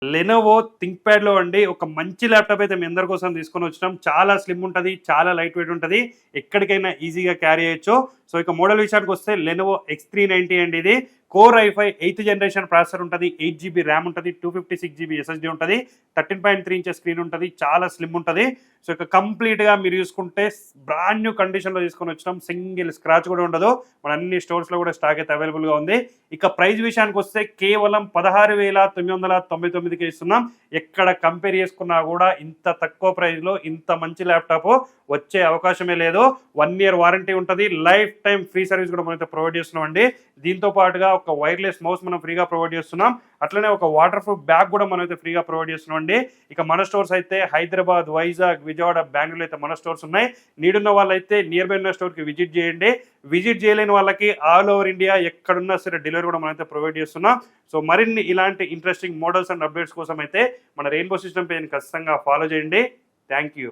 Lenovo థింక్‌ప్యాడ్‌లో అండి ఒక మంచి ల్యాప్‌టాప్ అయితే మీ అందరి కోసం తీసుకొనొచ్చినాం. చాలా స్లిమ్ ఉంటది. చాలా లైట్ వెయిట్ ఉంటది. ఎక్కడికైనా ఈజీగా క్యారీ చేయొచ్చు. సో ఇక మోడల్ విషయానికొస్తే లెనోవో X390 అండి ఇది. Core i5 eighth generation processor ఉంటది. 8 జీబీ ర్యామ్ ఉంటది. 256 జీబీ ఎస్ఎస్‌డీ ఉంటది. 13.3 ఇంచెస్ స్క్రీన్ ఉంటది. చాలా స్లిమ్ ఉంటది. సో ఇక కంప్లీట్‌గా మీరు చూసుకుంటే బ్రాండ్ న్యూ కండిషన్‌లో తీసుకొనొచ్చినాం. సింగిల్ స్క్రాచ్ కూడా ఉండదు. మన అన్ని స్టోర్స్‌లో కూడా స్టాక్ అయితే అవైలబుల్‌గా ఉంది. ఇక ప్రైస్ విషయానికొస్తే కేవలం 16,999కే ఇస్తున్నాం. ఎక్కడ కంపేర్ చేసుకున్నా కూడా ఇంత తక్కువ ప్రైస్‌లో ఇంత మంచి ల్యాప్‌టాప్ వచ్చే అవకాశమే లేదు. 1 ఇయర్ వారంటీ ఉంటది. లైఫ్ టైమ్ ఫ్రీ సర్వీస్ కూడా మనమైతే ప్రొవైడ్ చేస్తున్నామండి. దీంతో పాటుగా ఒక వైర్లెస్ మౌస్ మనం ఫ్రీగా ప్రొవైడ్ చేస్తున్నాం. అట్లనే ఒక వాటర్ ప్రూఫ్ బ్యాగ్ కూడా మనమైతే ఫ్రీగా ప్రొవైడ్ చేస్తున్నామండి. ఇక మన స్టోర్స్ అయితే హైదరాబాద్, వైజాగ్, విజయవాడ, బెంగళూరు అయితే మన స్టోర్స్ ఉన్నాయి. నీడున్న వాళ్ళైతే నియర్ బై ఉన్న స్టోర్కి విజిట్ చేయండి. విజిట్ చేయలేని వాళ్ళకి ఆల్ ఓవర్ ఇండియా ఎక్కడున్నా సరే డెలివరీ కూడా మనమైతే ప్రొవైడ్ చేస్తున్నాం. సో మరిన్ని ఇలాంటి ఇంట్రెస్టింగ్ మోడల్స్ అండ్ అప్డేట్స్ కోసం అయితే మన రెయిన్బో సిస్టమ్ పేజ్ని ఖచ్చితంగా ఫాలో చేయండి. Thank you.